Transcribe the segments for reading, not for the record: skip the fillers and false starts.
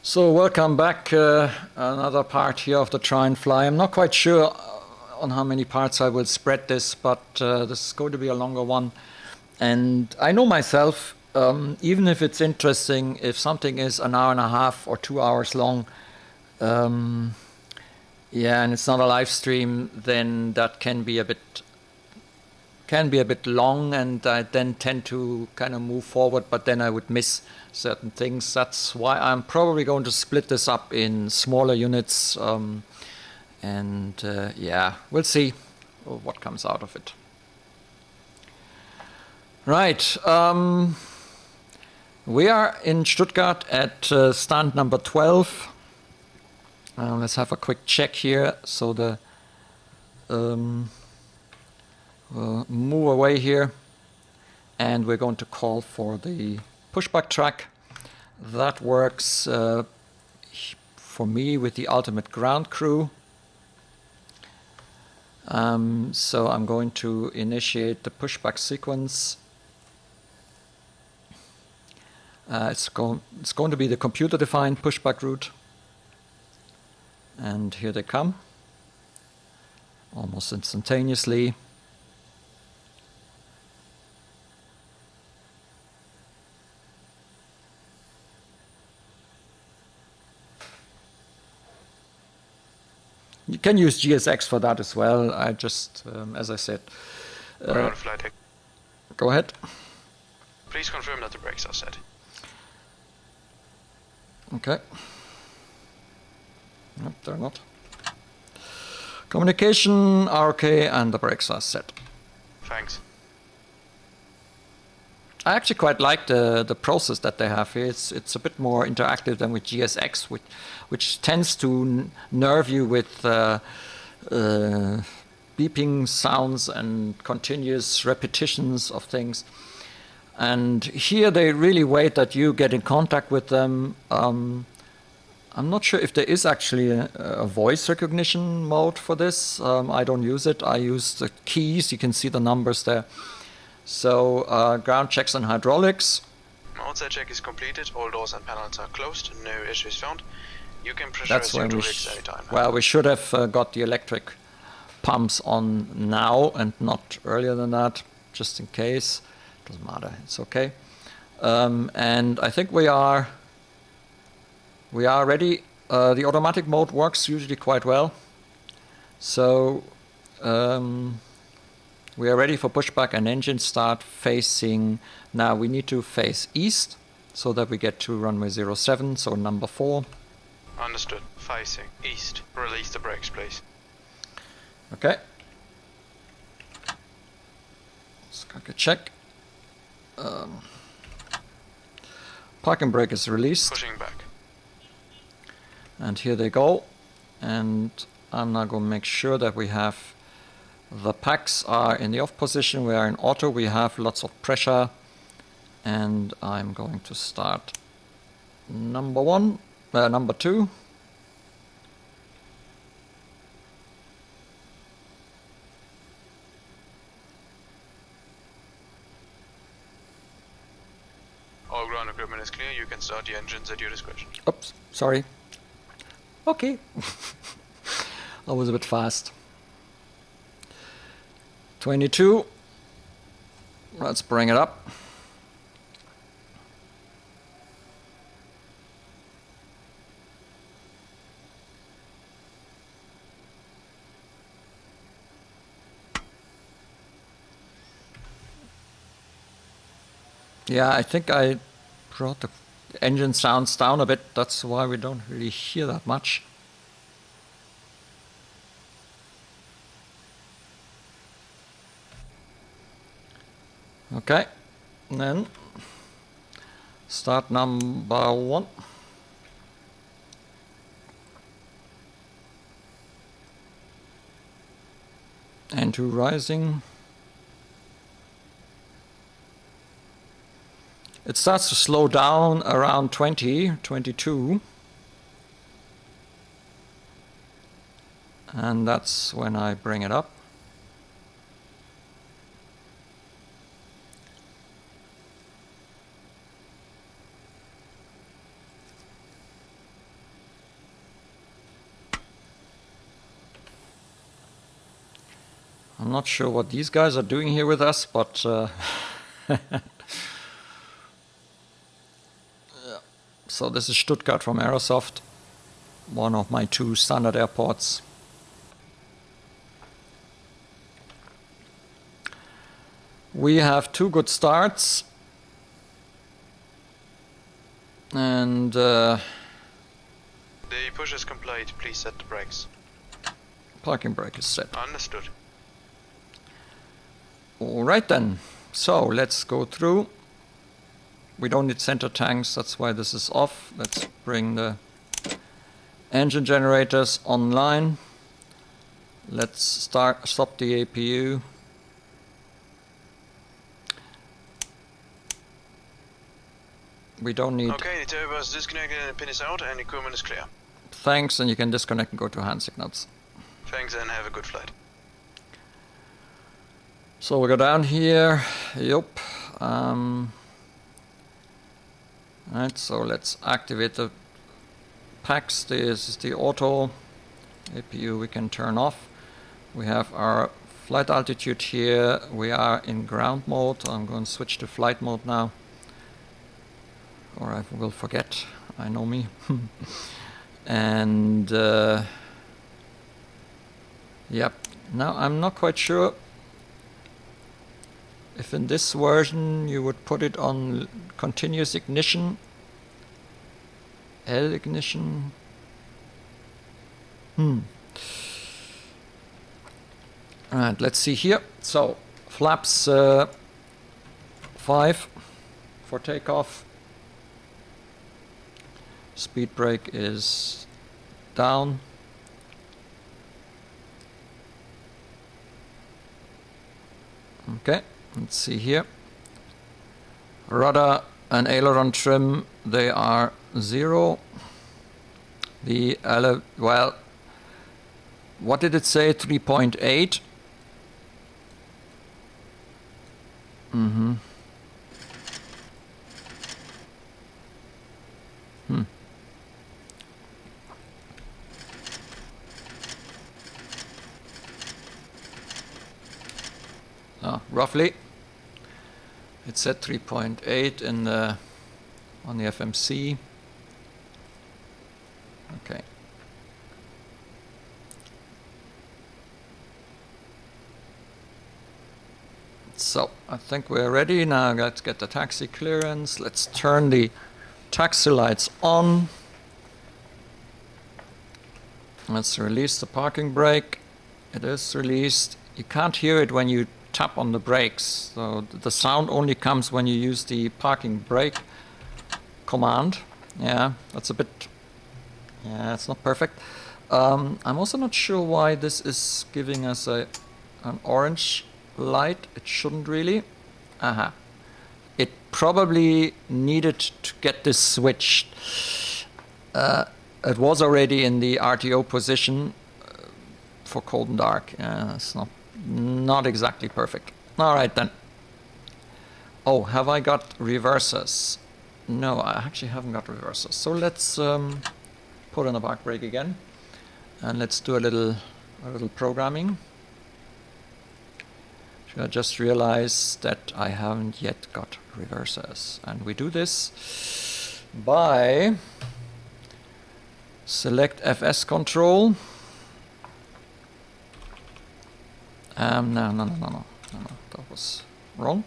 So welcome back, another part here of the Try and Fly. I'm not quite sure on how many parts I will spread this, but this is going to be a longer one. And I know myself, even if it's interesting, if something is an hour and a half or 2 hours long, yeah, and it's not a live stream, then that can be a bit long, and I then tend to kind of move forward, but then I would miss certain things. That's why I'm probably going to split this up in smaller units, yeah, we'll see what comes out of it. Right, we are in Stuttgart at stand number 12. Let's have a quick check here. So the we'll move away here, and we're going to call for the pushback track. That works for me with the ultimate ground crew. So I'm going to initiate the pushback sequence. It's going to be the computer-defined pushback route. And here they come, almost instantaneously. You can use GSX for that as well. I just, as I said, go ahead. Please confirm that the brakes are set. Okay. Nope, they're not. Communication are okay, and the brakes are set. Thanks. I actually quite like the process that they have here. It's a bit more interactive than with GSX, which tends to nerve you with beeping sounds and continuous repetitions of things. And here they really wait that you get in contact with them. I'm not sure if there is actually a voice recognition mode for this. I don't use it. I use the keys. You can see the numbers there. So ground checks and hydraulics. Outside check is completed. All doors and panels are closed. No issues found. You can pressurize your hydraulics anytime. Well, we should have got the electric pumps on now and not earlier than that, just in case. Doesn't matter. It's okay. And I think we are ready. The automatic mode works usually quite well. So we are ready for pushback and engine start facing. Now we need to face east so that we get to runway 07, so number 4. Understood. Facing east. Release the brakes, please. Okay. Let's go check. Parking brake is released. Pushing back. And here they go. And I'm now going to make sure that we have the packs are in the off position. We are in auto. We have lots of pressure. And I'm going to start number 2. All ground equipment is clear. You can start the engines at your discretion. Oops, sorry. Okay. I was a bit fast. 22. Let's bring it up. Yeah, I think I brought the engine sounds down a bit. That's why we don't really hear that much. Okay, and then start number 1. And 2 rising. It starts to slow down around 20, 22. And that's when I bring it up. I'm not sure what these guys are doing here with us, but yeah. So this is Stuttgart from Aerosoft, one of my 2 standard airports. We have 2 good starts, and the push is complete. Please set the brakes. Parking brake is set. Understood. Alright then, so let's go through. We don't need center tanks, that's why this is off. Let's bring the engine generators online. Let's stop the APU. We don't need... Okay, the turbo is disconnected and the pin is out and the equipment is clear. Thanks, and you can disconnect and go to hand signals. Thanks and have a good flight. So we go down here, yup. Right, so let's activate the packs. This is the auto APU we can turn off. We have our flight altitude here. We are in ground mode. I'm going to switch to flight mode now. Or I will forget, I know me. And yep, now I'm not quite sure if in this version you would put it on continuous ignition, L ignition. Alright, let's see here. So, flaps 5 for takeoff. Speed brake is down. Okay, let's see here. Rudder and aileron trim, they are 0. The well, what did it say? 3.8. Roughly, it said 3.8 in the on the FMC. Okay. So I think we're ready now. Let's get the taxi clearance. Let's turn the taxi lights on. Let's release the parking brake. It is released. You can't hear it when you tap on the brakes, so the sound only comes when you use the parking brake command. Yeah, that's a bit, yeah, it's not perfect. I'm also not sure why this is giving us an orange light. It shouldn't really. Aha. It probably needed to get this switched. It was already in the RTO position for cold and dark. Yeah, it's not exactly perfect. All right then. Oh, have I got reversers? No, I actually haven't got reversers. So let's put on the park brake again, and let's do a little programming. I just realized that I haven't yet got reversers, and we do this by select FS-Control. No, that was wrong.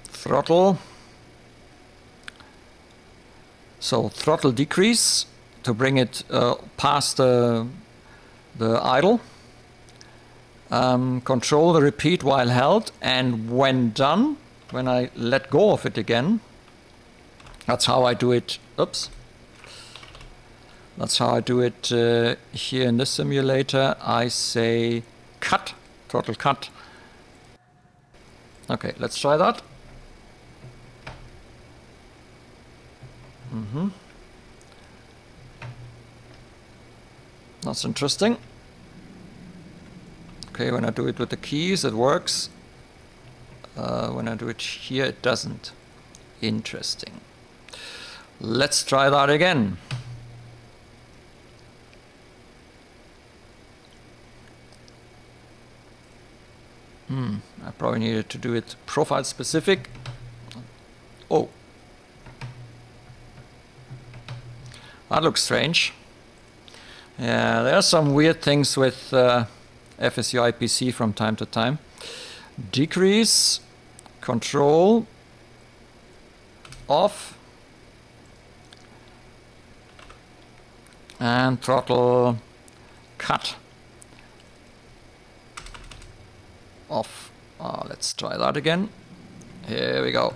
Throttle. So throttle decrease to bring it past the idle. Control the repeat while held, and when done, when I let go of it again, that's how I do it. Oops. That's how I do it here in this simulator. I say cut, throttle cut. Okay, let's try that. That's interesting. Okay, when I do it with the keys, it works. When I do it here, it doesn't. Interesting. Let's try that again. I probably needed to do it profile specific. Oh. That looks strange. Yeah, there are some weird things with FSGRW PC from time to time. Decrease, control, off, and throttle cut. Off. Let's try that again. Here we go.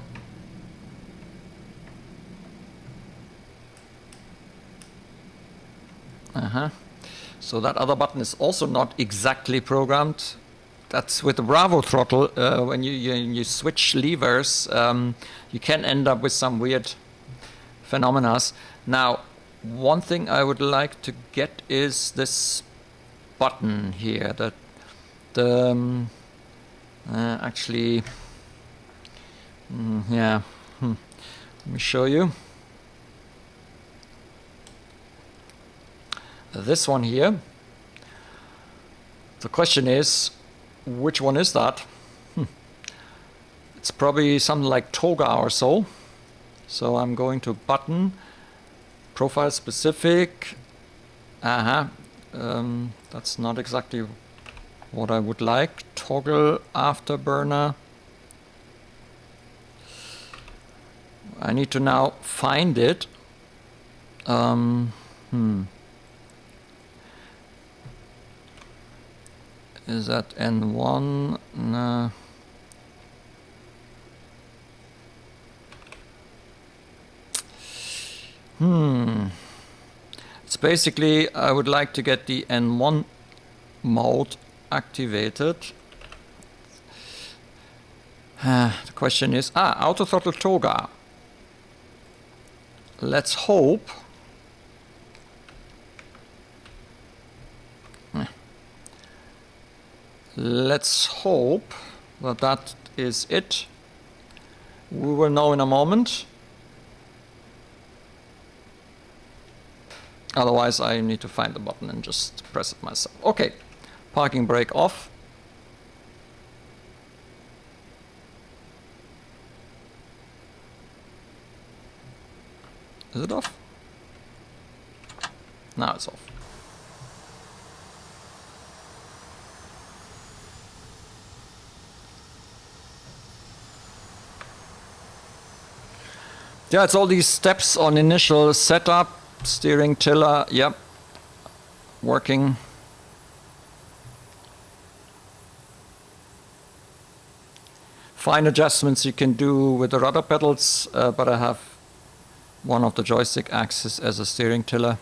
So that other button is also not exactly programmed. That's with the Bravo throttle. When you switch levers, you can end up with some weird phenomena. Now, one thing I would like to get is this button here. That actually, yeah. Let me show you. This one here. The question is, which one is that? It's probably something like Toga or so. So I'm going to button, profile specific. That's not exactly what I would like. Toggle afterburner. I need to now find it. Is that N1? No. It's basically, I would like to get the N1 mode activated. The question is, auto throttle Toga. Let's hope. Let's hope that that is it. We will know in a moment. Otherwise, I need to find the button and just press it myself. Okay, parking brake off. Is it off? Now it's off. Yeah, it's all these steps on initial setup, steering tiller, yep, working. Fine adjustments you can do with the rudder pedals, but I have one of the joystick axes as a steering tiller.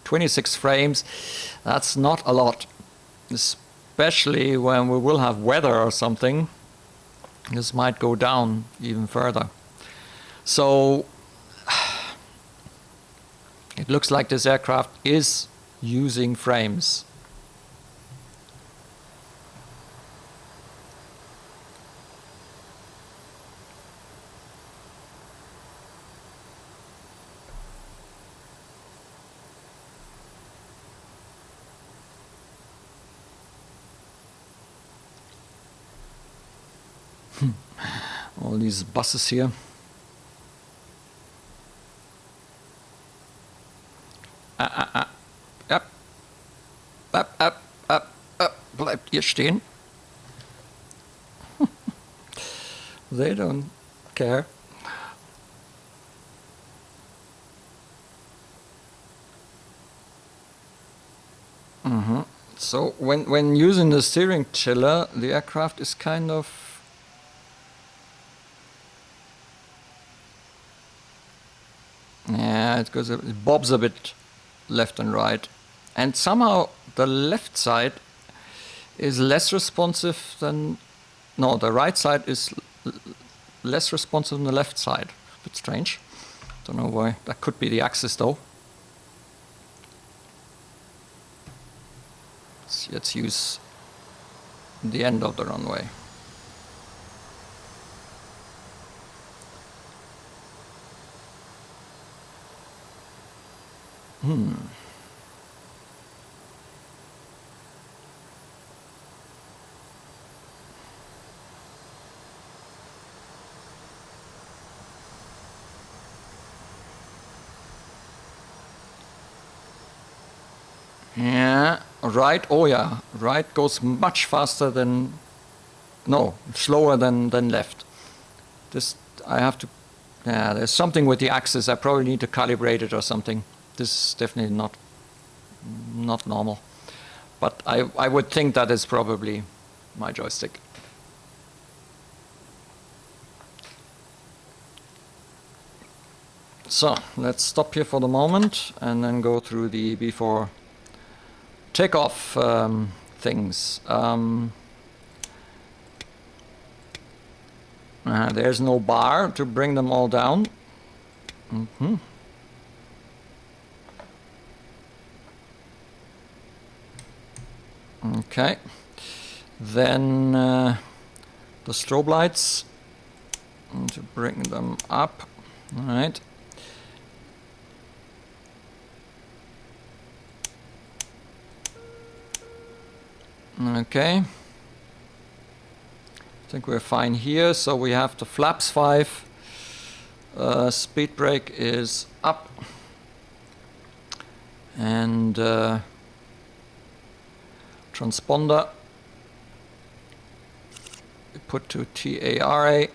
26 frames, that's not a lot, especially when we will have weather or something. This might go down even further. So it looks like this aircraft is using frames. All these buses here. Bleibt ihr stehen. They don't care. So when using the steering tiller, the aircraft is kind of it bobs a bit left and right, and somehow the left side is less responsive than the right side is less responsive than the left side. A bit strange. Don't know why. That could be the axis though. Let's use the end of the runway. Yeah, right. Oh yeah, right goes much faster than, no, slower than left. This, I have to, yeah, there's something with the axis. I probably need to calibrate it or something. This is definitely not normal. But I would think that is probably my joystick. So let's stop here for the moment and then go through the before takeoff things. There's no bar to bring them all down. Okay. Then the strobe lights, to bring them up. All right. Okay. I think we're fine here. So we have the flaps 5. Speed brake is up. And transponder we put to TARA.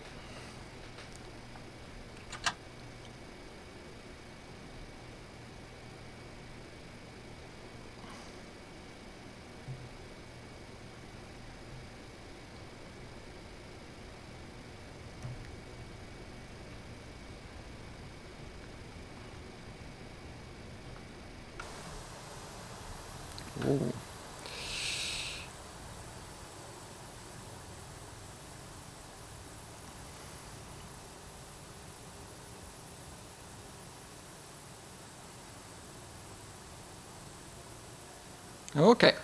Ooh. Okay.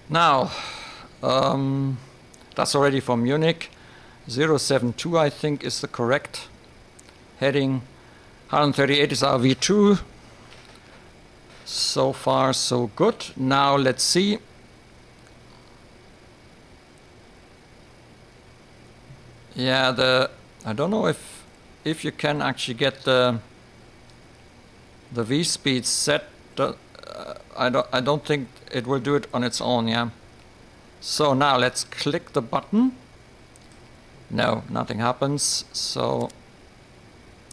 Now, that's already from Munich. 072, I think, is the correct heading. 138 is our V2. So far, so good. Now, let's see. Yeah, I don't know if you can actually get the V speed set. I don't think it will do it on its own. Yeah. So now let's click the button. No, nothing happens. So,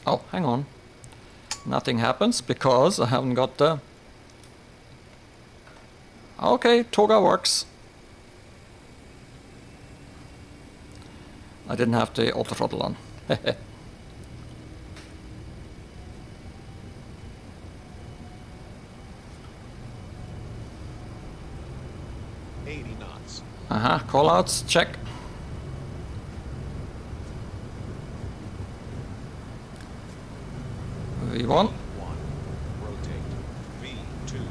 oh, hang on. Nothing happens because I haven't got the. Okay, Toga works. I didn't have the auto throttle on. 80 knots. Callouts, check. V1. Rotate. V2.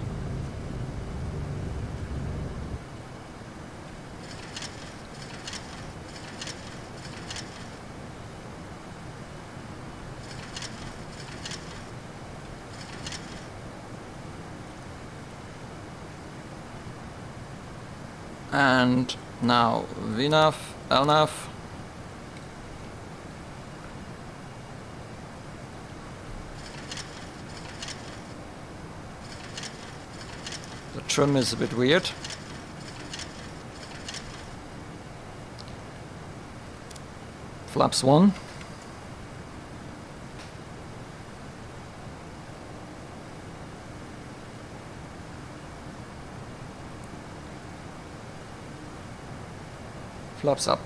And now VNAV, LNAV. The trim is a bit weird. Flaps 1. Flaps up.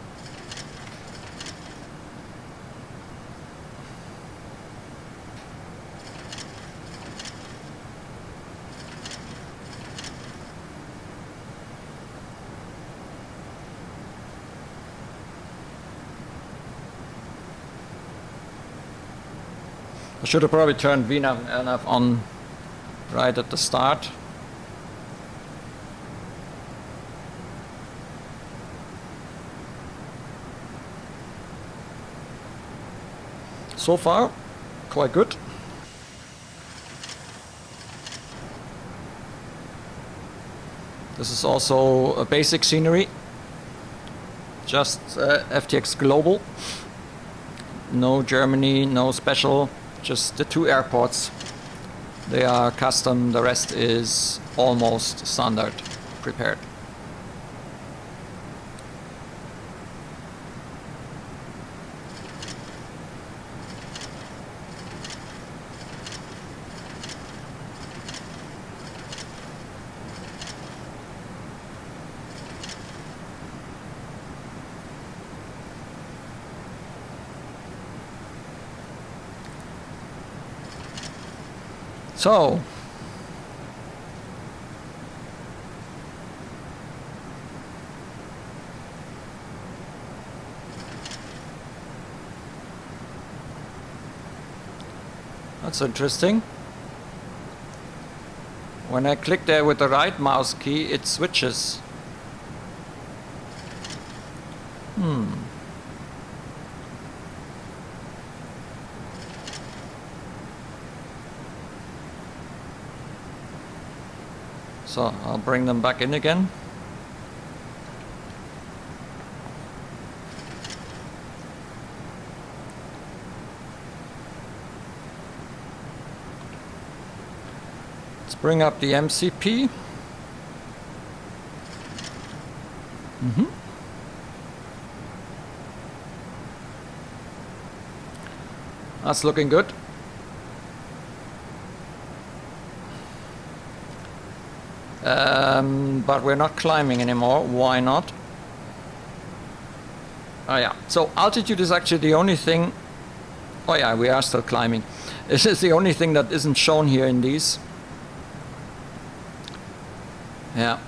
I should have probably turned VNAV and LNAV on right at the start. So far, quite good. This is also a basic scenery, just FTX Global. No Germany, no special, just the 2 airports. They are custom, the rest is almost standard prepared. So, that's interesting. When I click there with the right mouse key, it switches. So I'll bring them back in again. Let's bring up the MCP. That's looking good. But we're not climbing anymore. Why not? Oh yeah, so altitude is actually the only thing. Oh yeah, we are still climbing. This is the only thing that isn't shown here in these. Yeah.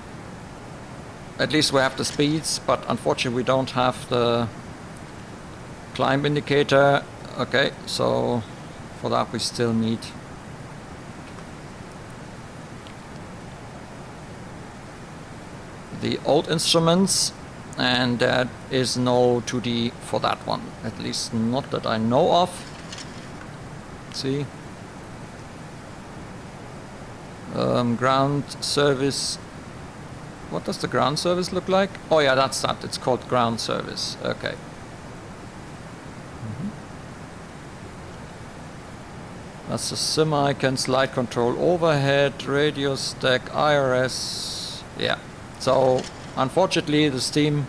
At least we have the speeds, but unfortunately we don't have the climb indicator. Okay, so for that we still need the old instruments, and there is no 2D for that one, at least not that I know of. Let's see. Ground service. What does the ground service look like? Oh yeah, that's that. It's called ground service. Okay. That's the sim icon, slide control, overhead, radio stack, IRS. Yeah. So unfortunately the Steam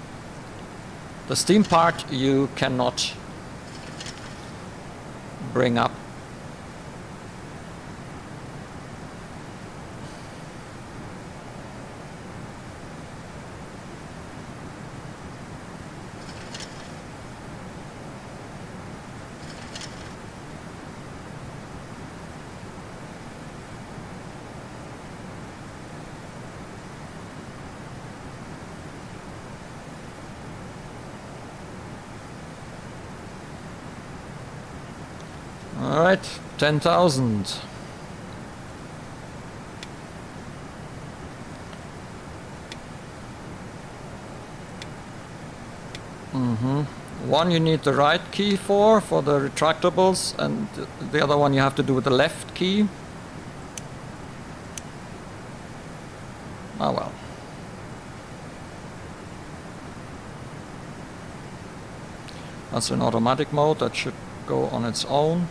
part you cannot bring up. Alright, 10,000. One you need the right key for the retractables, and the other one you have to do with the left key. Oh well. That's in automatic mode, that should go on its own.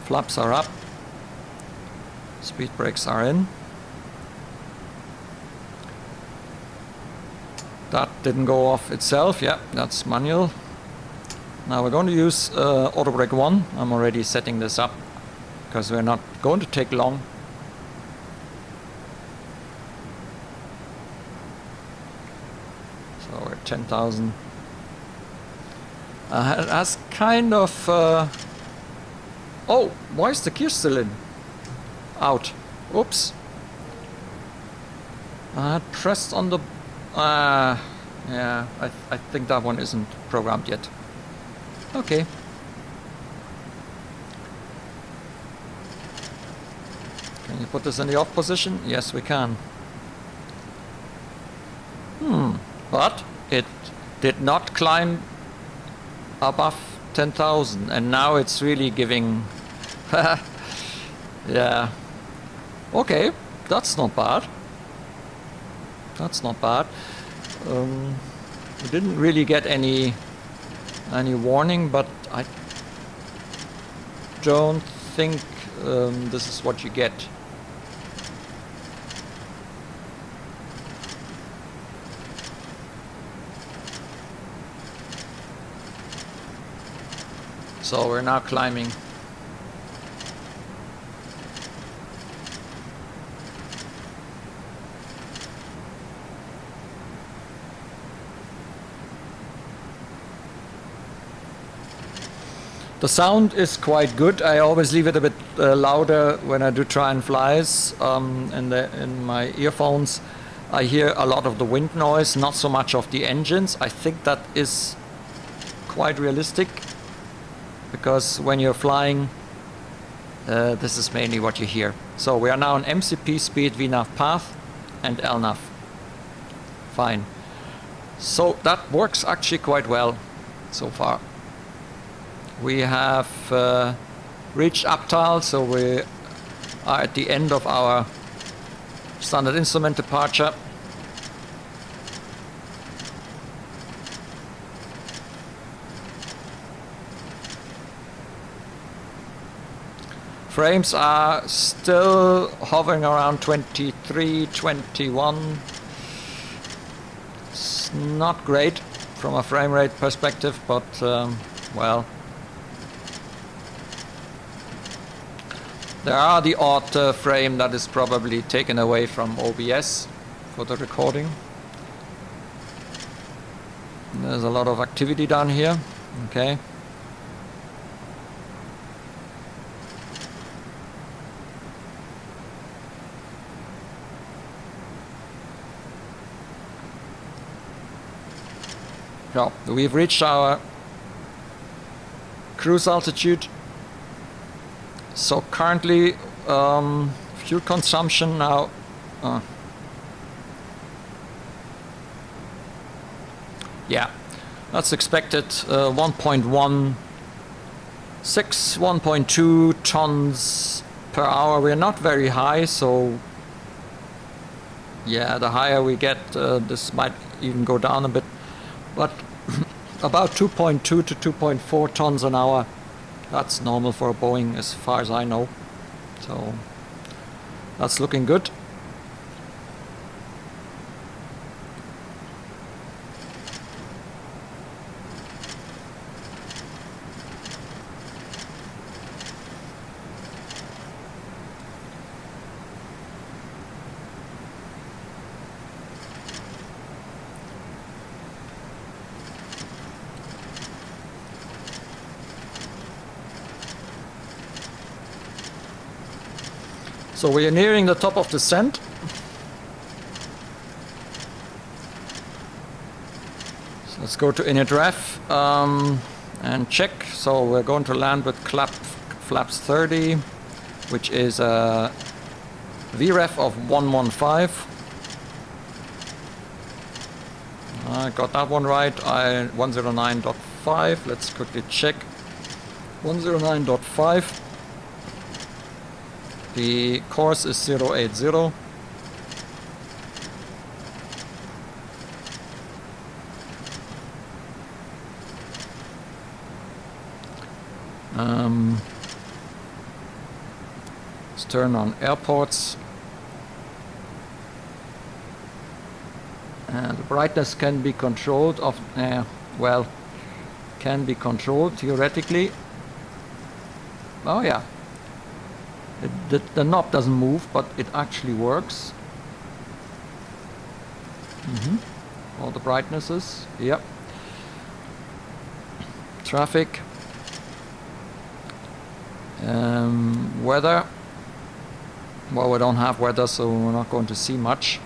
Flaps are up. Speed brakes are in. That didn't go off itself. Yeah, that's manual. Now we're going to use auto brake 1. I'm already setting this up because we're not going to take long. So we're 10,000. That's kind of... oh, why is the gear still in? Out. Oops. I had pressed on the... yeah, I think that one isn't programmed yet. Okay. Can you put this in the off position? Yes, we can. But it did not climb above 10,000, and now it's really giving... yeah. Okay, that's not bad. That's not bad. We didn't really get any warning, but don't think this is what you get. So we're now climbing. The sound is quite good. I always leave it a bit louder when I do try-and-flies. In my earphones I hear a lot of the wind noise, not so much of the engines. I think that is quite realistic, because when you're flying, this is mainly what you hear. So we are now on MCP speed, VNAV path, and LNAV. Fine. So that works actually quite well so far. We have reached Abtal, so we are at the end of our standard instrument departure. Frames are still hovering around 23, 21. It's not great from a frame rate perspective, but well, there are the odd frame that is probably taken away from OBS for the recording. There's a lot of activity down here. Okay. So we've reached our cruise altitude. So currently fuel consumption now yeah, that's expected. 1.16, 1.2 tons per hour. We're not very high, so yeah, the higher we get, this might even go down a bit, but about 2.2 to 2.4 tons an hour. That's normal for a Boeing as far as I know. So that's looking good. So we are nearing the top of the descent. So let's go to init ref and check. So we're going to land with flaps 30, which is a VREF of 115. I got that one right. 109.5. Let's quickly check. 109.5. The course is 080. Let's turn on airports. And the brightness can be controlled well, can be controlled theoretically. Oh yeah. The knob doesn't move, but it actually works. All the brightnesses, yep. Traffic. Weather. Well, we don't have weather, so we're not going to see much.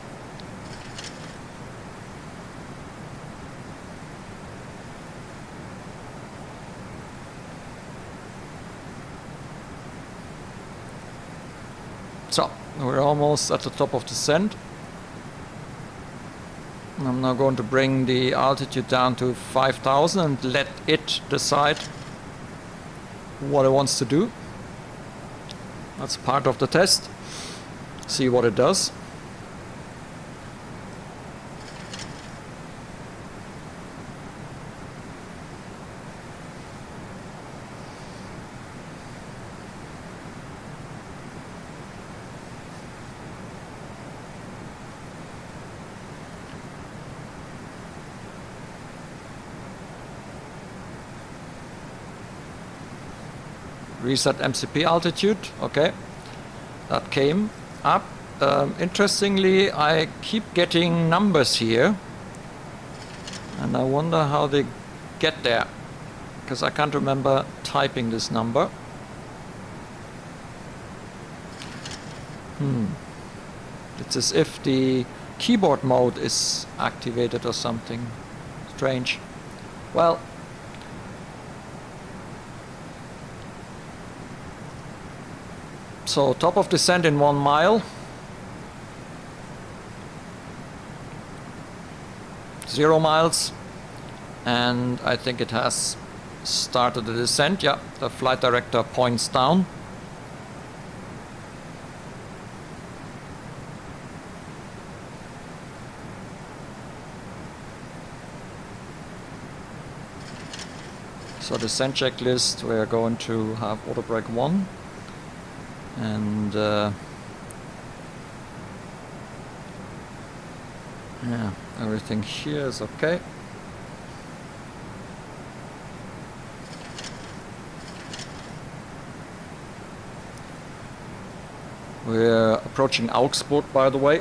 So, we're almost at the top of the descent. I'm now going to bring the altitude down to 5,000 and let it decide what it wants to do. That's part of the test. See what it does. Reset MCP altitude. Okay, that came up. Interestingly, I keep getting numbers here, and I wonder how they get there, because I can't remember typing this number. It's as if the keyboard mode is activated or something strange. Well, so top of descent in 1 mile. 0 miles, and I think it has started the descent. Yeah, the flight director points down. So descent checklist, we are going to have auto brake 1, and yeah, everything here is okay. We're approaching Augsburg, by the way.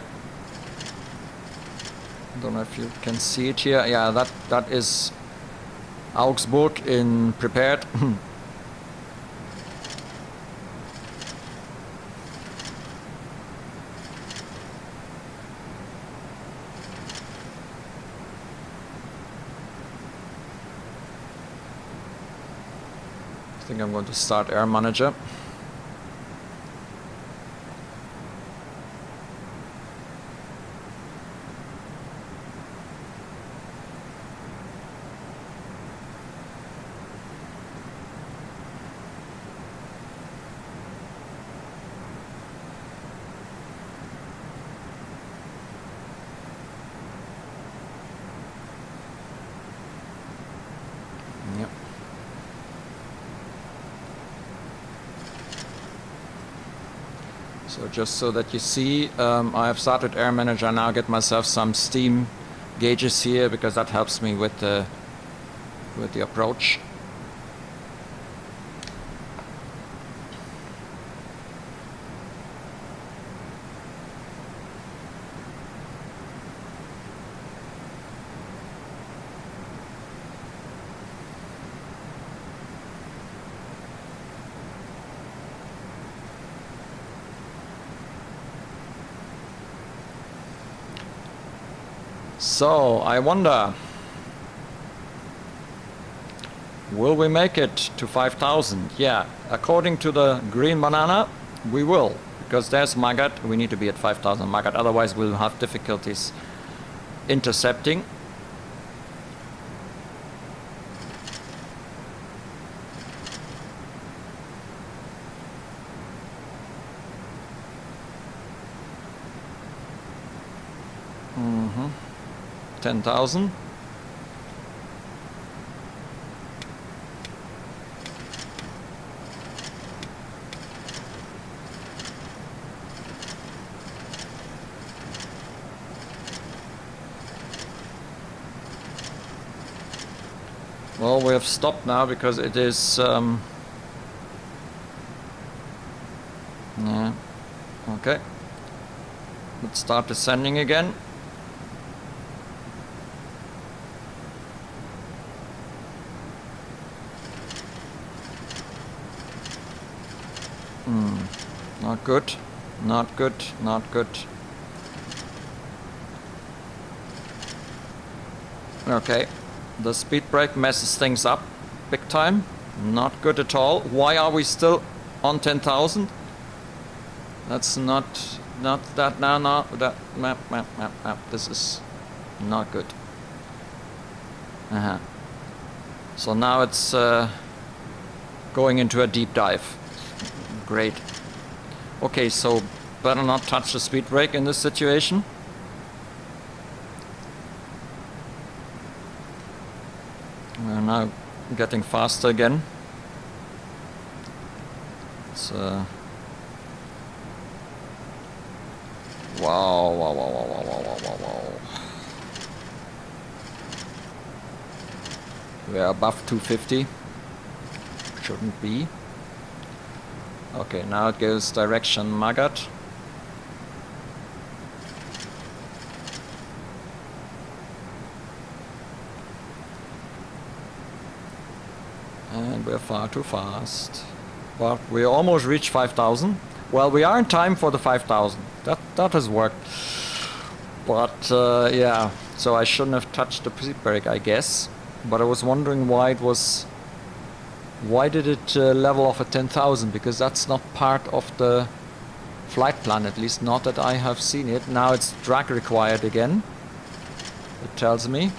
I don't know if you can see it here. Yeah, that is Augsburg in prepared. I think I'm going to start Air Manager. So just so that you see, I have started Air Manager. Now get myself some steam gauges here, because that helps me with the approach. So, I wonder, will we make it to 5,000? Yeah, according to the green banana, we will, because there's Magat. We need to be at 5,000 Magat, otherwise we'll have difficulties intercepting. Mm-hmm. 10,000. Well, we have stopped now because it is yeah, okay. Let's start descending again. Not good, not good, not good. Okay, the speed brake messes things up big time. Not good at all. Why are we still on 10,000? That's not that now. No, that map. This is not good. So now it's going into a deep dive. Great. Okay, so better not touch the speed brake in this situation. We're now getting faster again. It's wow. We're above 250. Shouldn't be. Okay, now it goes direction Magat. And we're far too fast. But we almost reached 5,000. Well, we are in time for the 5,000. That has worked. But yeah, so I shouldn't have touched the seat brake, I guess. But I was wondering why it was... Why did it level off at 10,000? Because that's not part of the flight plan, at least not that I have seen it. Now it's drag required again, it tells me.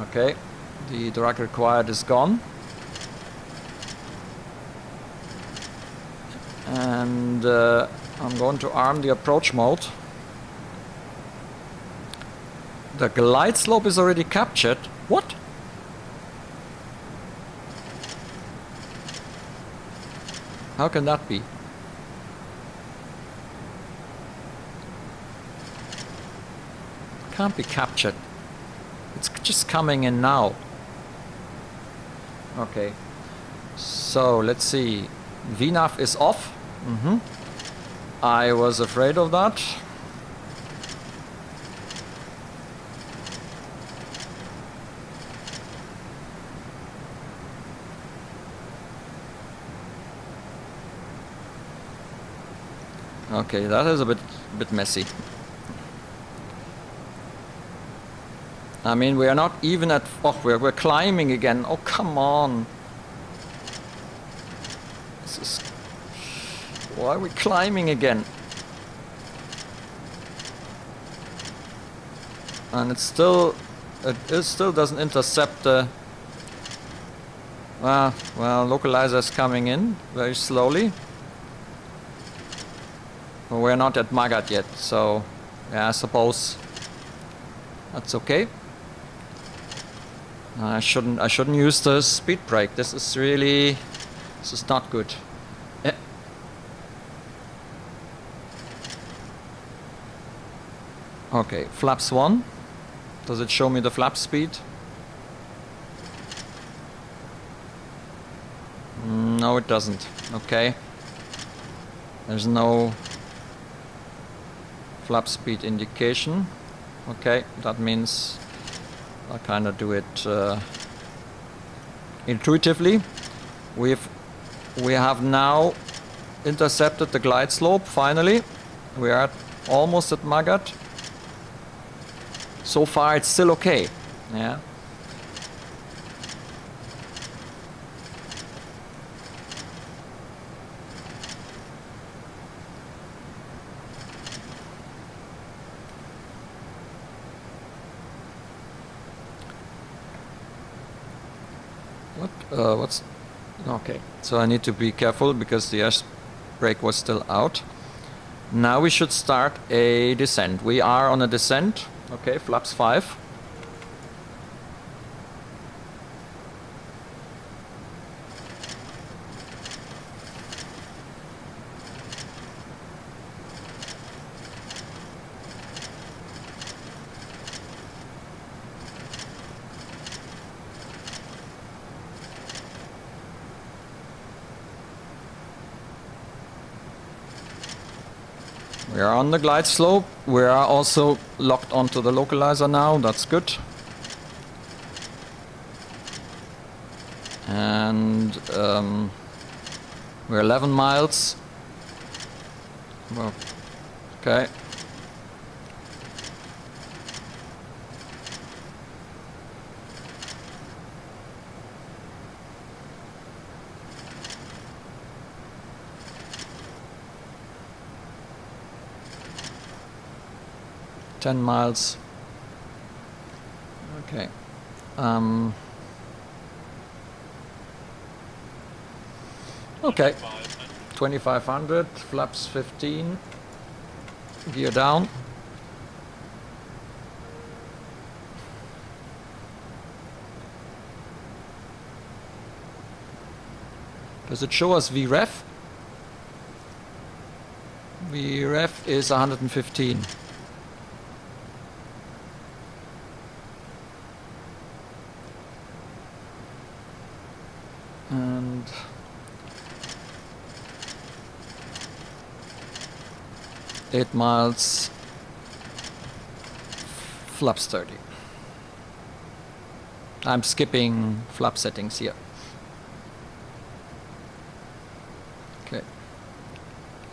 Okay, the drag required is gone. And I'm going to arm the approach mode. The glide slope is already captured. What? How can that be? Can't be captured. It's just coming in now. Okay. So let's see. VNAV is off. I was afraid of that. Okay, that is a bit messy. I mean, we are not even at... Oh, we're climbing again. Oh, come on. This is... Why are we climbing again? And it still doesn't intercept the... well, localizer is coming in very slowly. Well, we're not at Magat yet, so yeah, I suppose that's okay. I shouldn't use the speed brake. This is not good. Okay, flaps 1. Does it show me the flap speed? No, it doesn't. Okay. There's no flap speed indication. Okay, that means I kind of do it intuitively. We have now intercepted the glide slope finally. We are almost at Magat. So far it's still okay. Yeah. What's... Okay, so I need to be careful because the air brake was still out. Now we should start a descent. We are on a descent. Okay, flaps 5. We are on the glide slope. We are also locked onto the localizer now. That's good. And we're 11 miles. Well, okay. Miles. Okay. 2500, flaps 15, gear down. Does it show us VREF? VREF is 115. 8 miles, flaps 30. I'm skipping flap settings here. Okay.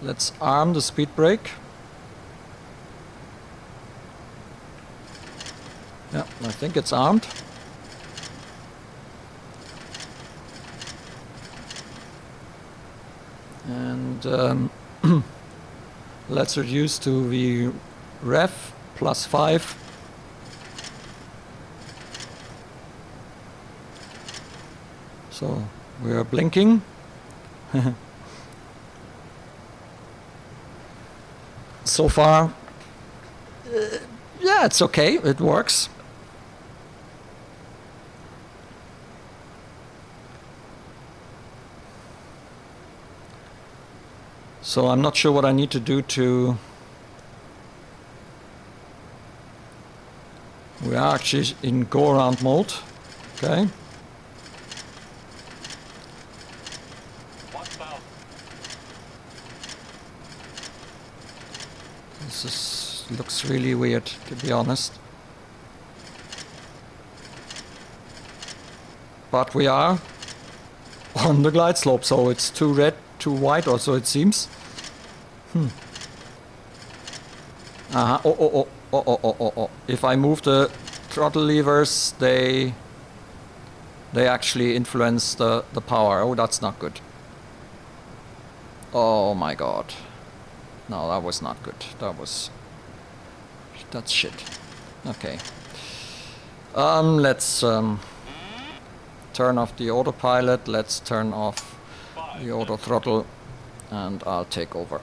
Let's arm the speed brake. Yeah, I think it's armed. And let's reduce to the ref +5. So we are blinking. So far, yeah, it's okay, it works. So I'm not sure what I need to do to... We are actually in go-around mode, okay. Looks really weird, to be honest. But we are on the glide slope, so it's too red, too white, or so it seems. Oh. If I move the throttle levers, they actually influence the power. Oh, that's not good. Oh my god. No, that was not good. That's shit. Okay. Let's turn off the autopilot. Let's turn off the auto throttle, and I'll take over.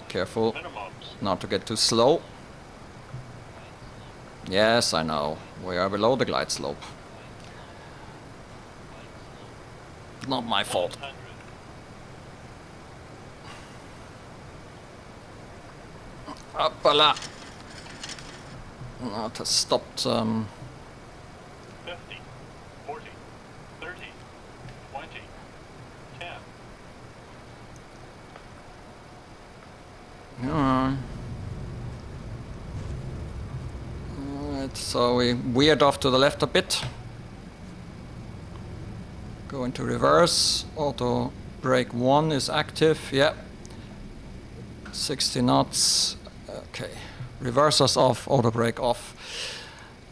Careful not to get too slow. Yes, I know. We are below the glide slope. Not my fault. Uppala! That has stopped. 50, 40, 30, 20, 10. Alright, so we veered off to the left a bit. Go into reverse. Auto brake 1 is active. Yeah. 60 knots. Okay. Reversers off, auto brake off.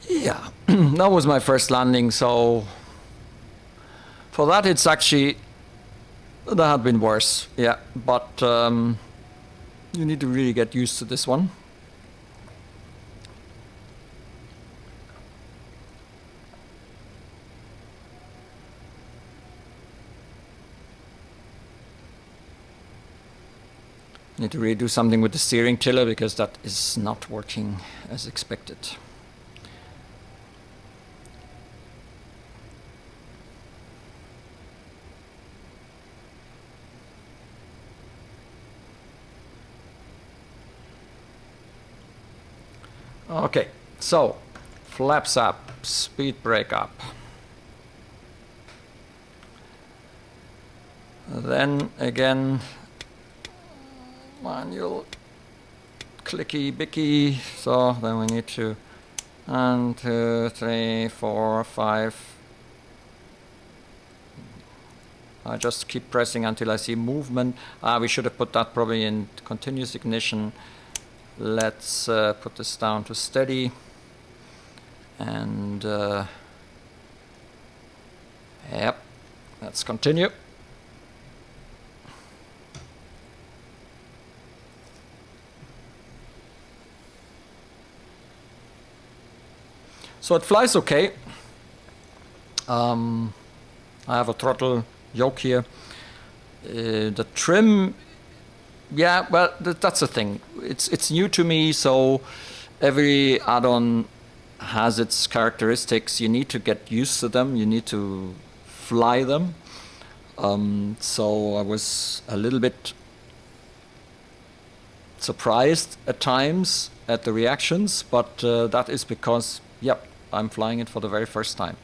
Yeah, that was my first landing, so for that it's actually, that had been worse. Yeah, but you need to really get used to this one. Need to really do something with the steering tiller because that is not working as expected. Okay, so flaps up, speed brake up. Then again, manual clicky bicky. So then we need to 1, 2, 3, 4, 5. I just keep pressing until I see movement. We should have put that probably in continuous ignition. Let's put this down to steady, and yep, let's continue. So it flies okay. I have a throttle yoke here. The trim, yeah, well, that's the thing. It's new to me, so every add-on has its characteristics. You need to get used to them. You need to fly them. So I was a little bit surprised at times at the reactions, but that is because, yep, I'm flying it for the very first time.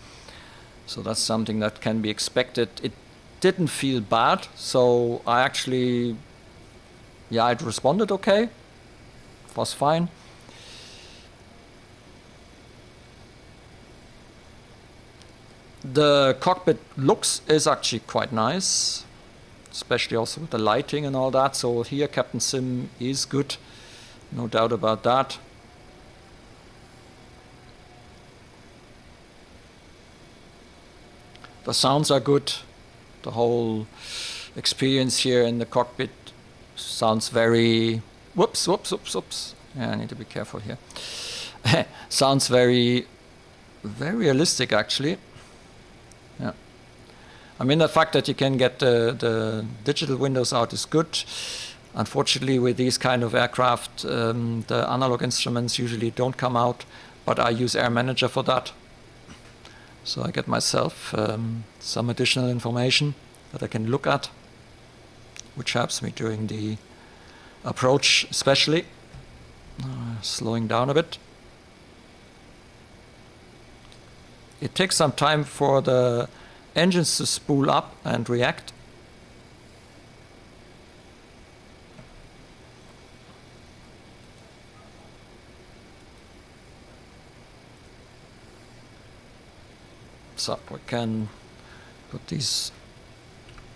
So that's something that can be expected. It didn't feel bad, so I actually, yeah, it responded okay. It was fine. The cockpit looks is actually quite nice, especially also with the lighting and all that. So here Captain Sim is good, no doubt about that. The sounds are good. The whole experience here in the cockpit sounds very... Whoops. Yeah, I need to be careful here. Sounds very realistic, actually. Yeah. I mean, the fact that you can get the digital windows out is good. Unfortunately, with these kind of aircraft, the analog instruments usually don't come out, but I use Air Manager for that. So I get myself some additional information that I can look at, which helps me during the approach especially. Slowing down a bit. It takes some time for the engines to spool up and react. So we can put these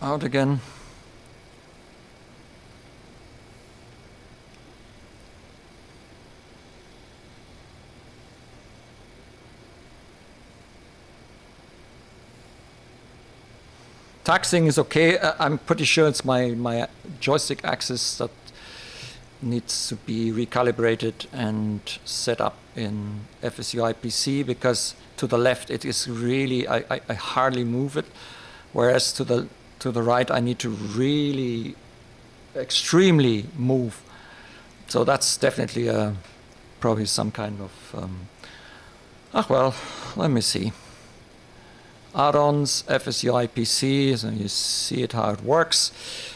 out again. Taxing is okay. I'm pretty sure it's my joystick axis that needs to be recalibrated and set up in FSGRW PC, because to the left it is really, I hardly move it, whereas to the right I need to really extremely move. So that's definitely probably some kind of well, let me see. Add-ons, FSGRW PC, so you see it how it works.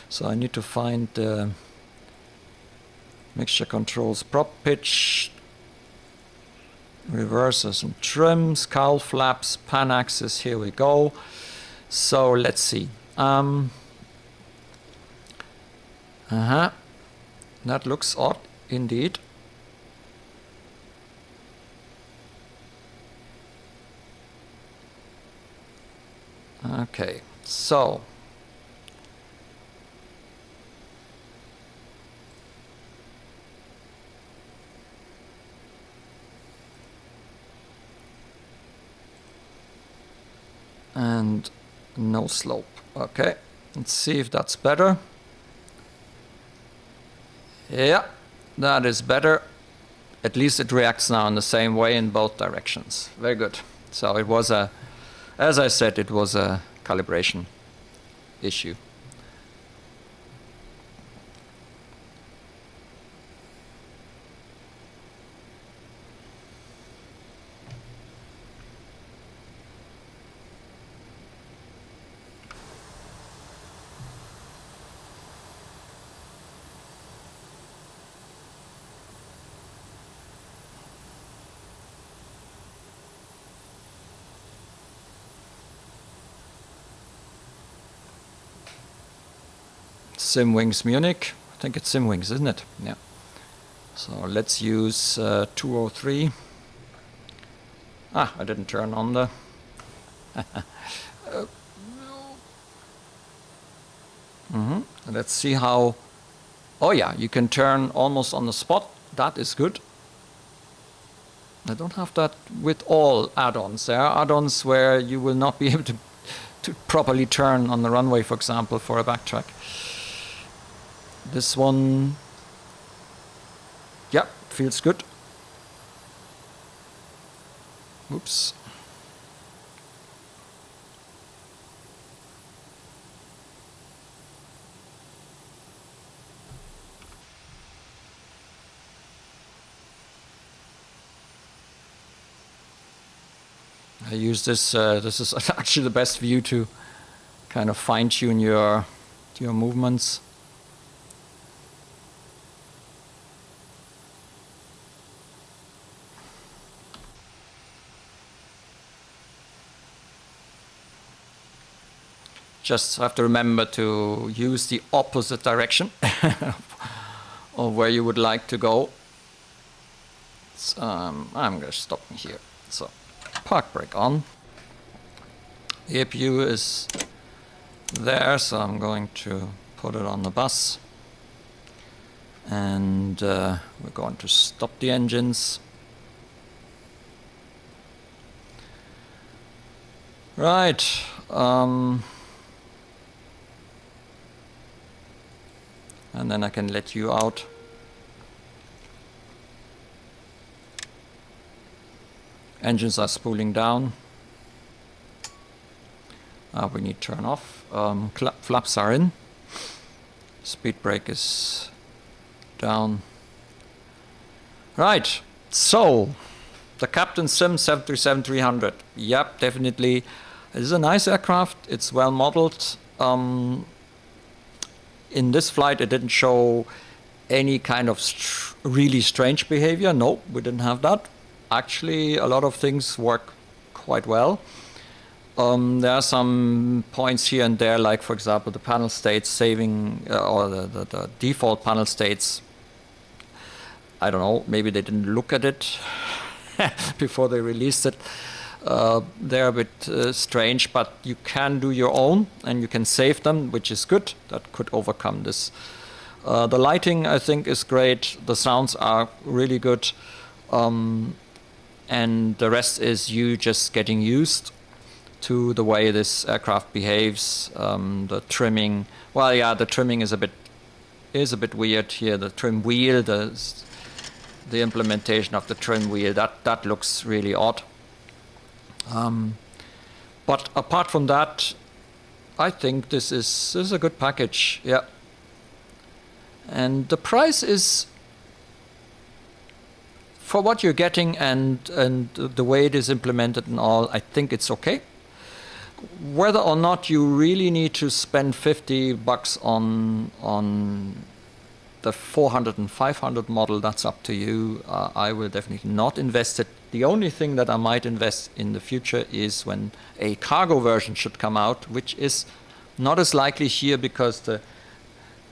So I need to find the mixture controls, prop pitch, reversers and trims, cowl flaps, pan axis. Here we go. So let's see. That looks odd indeed. Okay, so and no slope. Okay, let's see if that's better. Yeah, that is better. At least it reacts now in the same way in both directions. Very good. So it was a, as I said, it was a calibration issue. Simwings Munich. I think it's Simwings, isn't it? Yeah. So let's use 203. I didn't turn on the... Let's see how... Oh yeah, you can turn almost on the spot. That is good. I don't have that with all add-ons. There are add-ons where you will not be able to properly turn on the runway, for example, for a backtrack. This one, yeah, feels good. Oops. I use this, this is actually the best view to kind of fine-tune your movements. Just have to remember to use the opposite direction of where you would like to go. So, I'm going to stop here. So, park brake on. The APU is there, so I'm going to put it on the bus. And we're going to stop the engines. Right. And then I can let you out. Engines are spooling down. We need to turn off. Flaps are in. Speed brake is down. Right. So, the Captain Sim 737-300. Yep, definitely. It is a nice aircraft. It's well modeled. In this flight, it didn't show any kind of really strange behavior. No, we didn't have that. Actually, a lot of things work quite well. There are some points here and there, like for example, the panel states saving, or the default panel states. I don't know, maybe they didn't look at it before they released it. They're a bit strange, but you can do your own and you can save them, which is good. That could overcome this. The lighting, I think, is great. The sounds are really good. And the rest is you just getting used to the way this aircraft behaves. The trimming, well, yeah, the trimming is a bit weird here. The trim wheel, the implementation of the trim wheel, that looks really odd. But apart from that, I think this is a good package. Yeah. And the price is, for what you're getting and the way it is implemented and all, I think it's okay. Whether or not you really need to spend $50 on the 400 and 500 model, that's up to you. I will definitely not invest it. The only thing that I might invest in the future is when a cargo version should come out, which is not as likely here because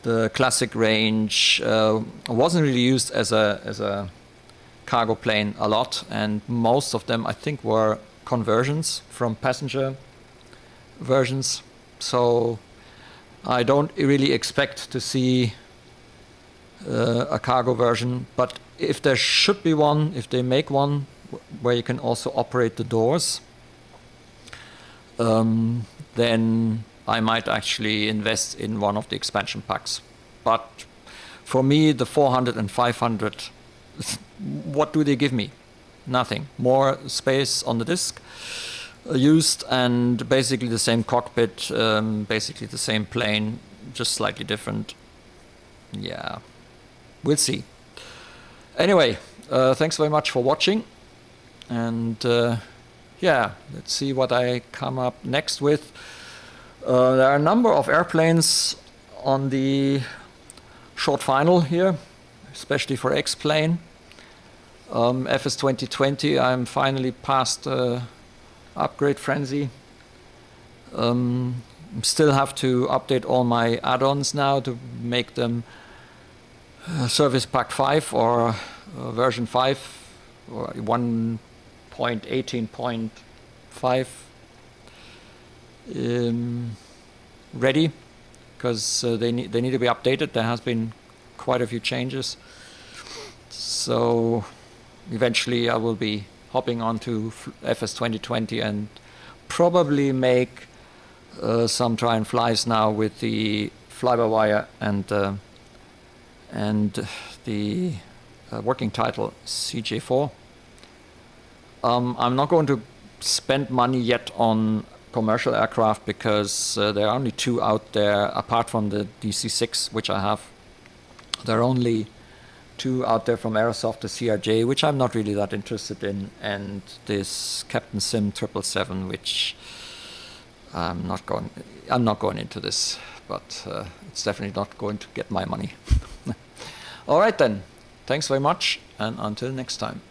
the classic range wasn't really used as a cargo plane a lot, and most of them I think were conversions from passenger versions. So I don't really expect to see a cargo version, but if there should be one, if they make one where you can also operate the doors, then I might actually invest in one of the expansion packs. But for me, the 400 and 500, what do they give me? Nothing. More space on the disk used, and basically the same cockpit, basically the same plane, just slightly different. Yeah, we'll see. Anyway, thanks very much for watching, and yeah, let's see what I come up next with. There are a number of airplanes on the short final here, especially for X-Plane. FS 2020, I'm finally past upgrade frenzy. Still have to update all my add-ons now to make them Service Pack 5 or version 5 or 1.18.5 ready, because they need to be updated. There has been quite a few changes. So eventually I will be hopping onto FS 2020 and probably make some Try&Flys now with the fly-by-wire and the working title CJ4. I'm not going to spend money yet on commercial aircraft because there are only two out there, apart from the DC-6, which I have. There are only two out there from Aerosoft, the CRJ, which I'm not really that interested in, and this Captain Sim 777, which I'm not going into this, but it's definitely not going to get my money. All right then, thanks very much, and until next time.